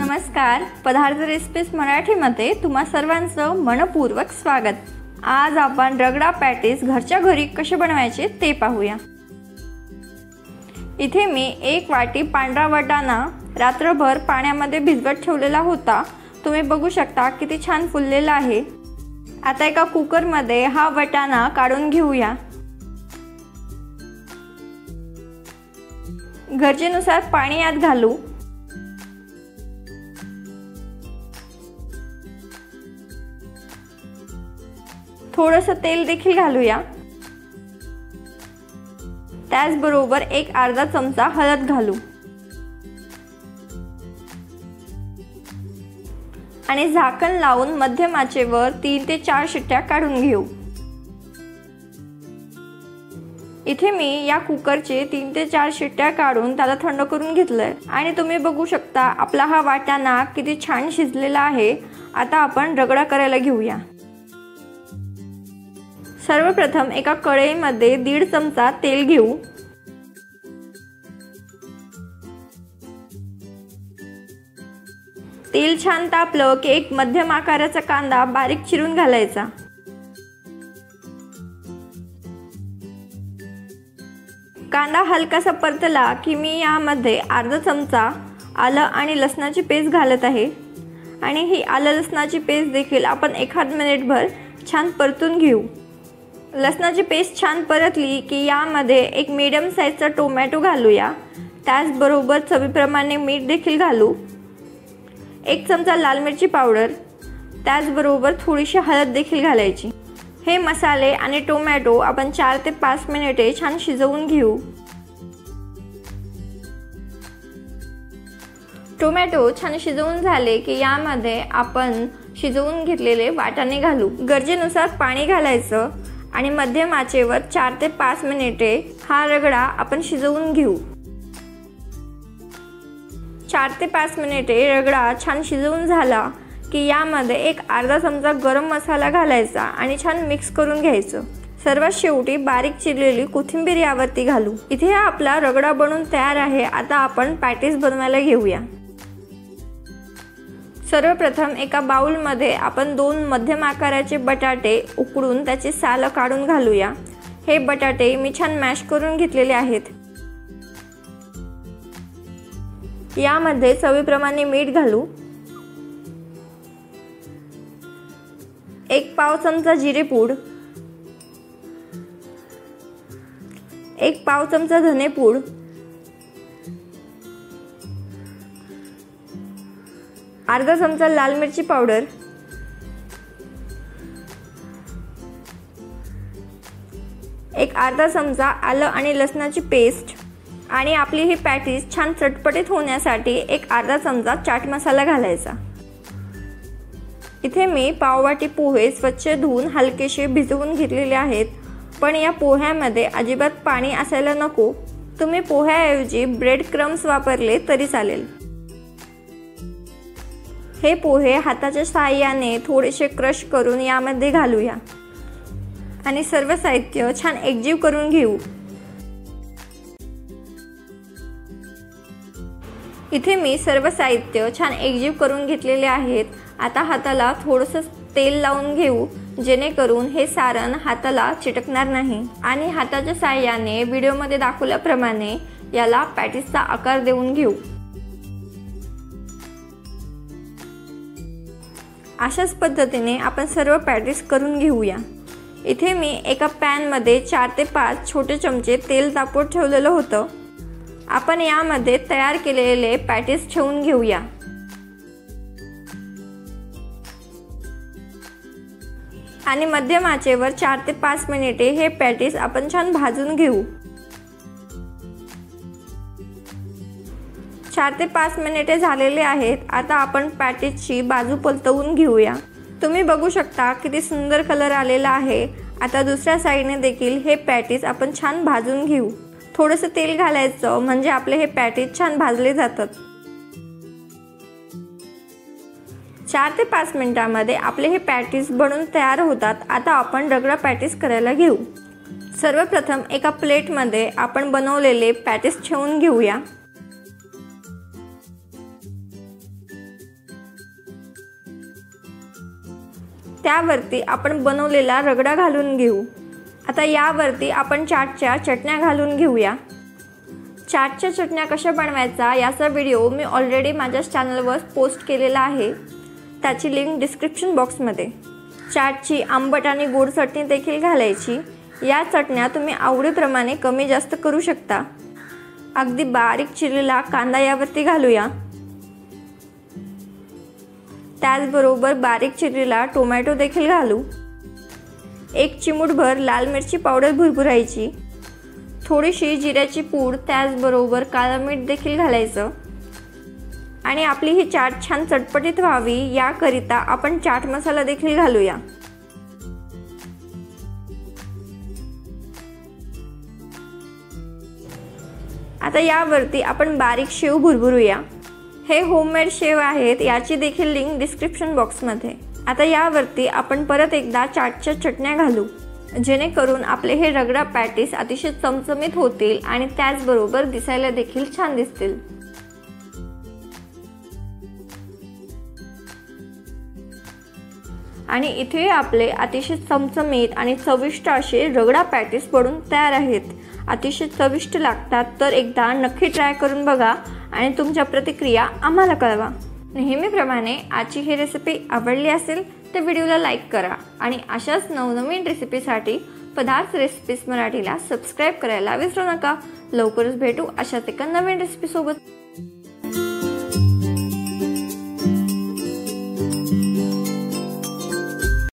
नमस्कार, पदार्थ रेसिपीज मराठीमध्ये तुम्हा सर्वांचं मनपूर्वक स्वागत। आज आपण रगडा पॅटीस घरच्या घरी कसे बनवायचे ते पाहूया। इथे मी 1 वाटी पांढरा वाटाणा रात्रभर पाण्यामध्ये भिजवत ठेवलेला होता। तुम्ही बघू शकता किती छान फुललेला आहे। आता एका कुकर मध्ये हा वाटाणा काढून घेऊया। गरजेनुसार पाणी यात घालू। थोडंसं तेल देखील घालूया। त्याचबरोबर एक अर्धा चमचा हळद घालू आणि झाकण लावून मध्यम आचेवर 3 ते 4 शिट्ट्या काढून घेऊ। इथे मी या कुकरचे 3 ते 4 शिट्ट्या काढून त्याला थंड करून घेतलंय आणि तुम्ही बघू शकता आपला हा वाटाणा किती छान शिजलेला आहे। आता आपण रगडा करायला घेऊया। सर्वप्रथम एका कढईमध्ये 1.5 चमचा तेल घेऊ। तेल छान तापलं की एक मध्यम आकाराचा कांदा बारीक चिरून घालायचा। कांदा हलकासा परतला की मी यामध्ये अर्धा चमचा आलं आणि लसणाची पेस्ट घालत आहे आणि ही आलं लसणाची पेस्ट देखील आपण 1 मिनिटभर छान परतून घेऊ। लसणाची पेस्ट छान परतली की यामध्ये एक मीडियम साइजचा टोमॅटो घालूया। त्याचबरोबर चवीप्रमाणे मीठ देखील घालू। 1 चमचा लाल मिरची पावडर, त्याचबरोबर थोडीशी हळद देखील घालायची। हे मसाले आणि टोमॅटो आपण 4 ते 5 मिनिटे छान शिजवून घेऊ। टोमॅटो छान शिजवून झाले की यामध्ये आपण शिजवून घेतलेले वाटाणे घालू। गरजेनुसार पाणी घालायचं आणि मध्यम आचेवर 4 ते 5 मिनिटे हा रगडा आपण शिजवून घेऊ। 4 ते 5 मिनिटे रगडा छान शिजवून झाला की यामध्ये एक अर्धा चमचा गरम मसाला घालायचा आणि छान मिक्स करून घ्यायचं। सर्वात शेवटी बारीक चिरलेली कोथिंबीर यावरती घालू। इथे आपला रगडा बनून तयार आहे। आता आपण पॅटीस बनवायला घेऊया। सर्वप्रथम एका बाउल मध्ये आपण 2 मध्यम आकाराचे बटाटे उकडून त्याची साल काढून घालूया। हे बटाटे मी छान मॅश करून घेतलेले आहेत। यामध्ये चवीप्रमाणे मीठ घालू। 1 पाव चमचा जिरेपूड, 1 पाव चमचा धनेपूड, 1/2 चमचा लाल मिरची पावडर, 1/2 चमचा आलं आणि लसणाची पेस्ट आणि आपली ही पॅटीस छान चटपटीत होण्यासाठी 1/2 चमचा चाट मसाला घालायचा। इथे मी पाववाटी पोहे स्वच्छ धुवून हलकेसे भिजवून घेतलेले आहेत, पण या पोह्यामध्ये अजिबात पाणी असायला नको। तुम्ही पोह्याऐवजी ब्रेड क्रम्स वापरले तरी चालेल। हे पोहे हाताच्या साहाय्याने थोडेसे क्रश करून यामध्ये घालूया आणि सर्व साहित्य छान एकजीव करून घेऊ। इथे मी सर्व साहित्य छान एकजीव करून घेतलेले आहेत। आता हाताला थोडंसं तेल लावून घेऊ जेणेकरून हे सारण हाताला चिटकणार नाही आणि हाताच्या साहाय्याने व्हिडिओमध्ये दाखवल्याप्रमाणे याला पॅटीसचा आकार देऊन घेऊ। अशाच पद्धतीने आपण सर्व पॅटीस करून घेऊया। इथे मी एका पॅन मध्ये 4 ते 5 छोटे चमचे तेल तापवत ठेवलेलं होतं। आपण यामध्ये तयार केलेले पॅटीस ठेवून घेऊया आणि मध्यम आचेवर 4 ते 5 मिनिटे हे पॅटीस आपण छान भाजून घेऊ। 4 ते 5 मिनिटे झालेले आहेत। आता आपण पॅटीसची बाजू पलटवून घेऊया। तुम्ही बघू शकता किती सुंदर कलर आलेला आहे। आता दुसऱ्या साइडने देखील हे पॅटीस आपण छान भाजून घेऊ। थोडंसं तेल घालायचं म्हणजे आपले हे पॅटीस छान भाजले जातात। 4 ते 5 मिनिटांमध्ये आपले हे पॅटीस बनून तयार होतात। आता आपण रगडा पॅटीस करायला घेऊ। सर्वप्रथम एका प्लेटमध्ये आपण बनवलेले पॅटीस ठेवून घेऊया। त्यावरती आपण बनवलेला रगडा घालून घेऊ। आता यावरती आपण चाटच्या चटण्या घालून घेऊया। चाटच्या चटण्या कशा बनवायचा याचा व्हिडिओ मी ऑलरेडी माझ्या चॅनलवर पोस्ट केलेला आहे, त्याची लिंक डिस्क्रिप्शन बॉक्समध्ये। चाटची आंबट आणि गोड चटणी देखील घालायची। या चटण्या तुम्ही आवडीप्रमाणे कमी जास्त करू शकता। अगदी बारीक चिरलेला कांदा यावरती घालूया। त्याचबरोबर बारीक चिरलेला टोमॅटो देखील घालू। एक चिमूटभर लाल मिरची पावडर भुरभुरायची, थोडीशी जिऱ्याची पूड, त्याचबरोबर काळं मीठ देखील घालायचं। आणि आपली ही चाट छान चटपटीत व्हावी याकरिता आपण चाट मसाला देखील घालूया। आता यावरती आपण बारीक शेव भुरभुरूया। हे होममेड शेव आहेत, याची देखील लिंक डिस्क्रिप्शन बॉक्समध्ये। आता यावरती आपण परत एकदा चाटच्या चटण्या घालू, जेणेकरून आपले हे रगडा पॅटीस अतिशय चमचमीत होतील आणि त्याचबरोबर दिसायला देखील छान दिसतील। आणि इथे आपले अतिशय चमचमीत आणि चविष्ट असे रगडा पॅटीस बनून तयार आहेत। अतिशय चविष्ट लागतात, तर एकदा नक्की ट्राय करून बघा आणि तुमच्या प्रतिक्रिया आम्हाला कळवा। नेहमीप्रमाणे आजची ही रेसिपी आवडली असेल तर व्हिडिओला लाईक करा आणि अशाच नवनवीन रेसिपीसाठी पदार्थ रेसिपीज मराठीला सबस्क्राईब करायला विसरू नका। लवकरच भेटू अशाच एका नवीन रेसिपी सोबत।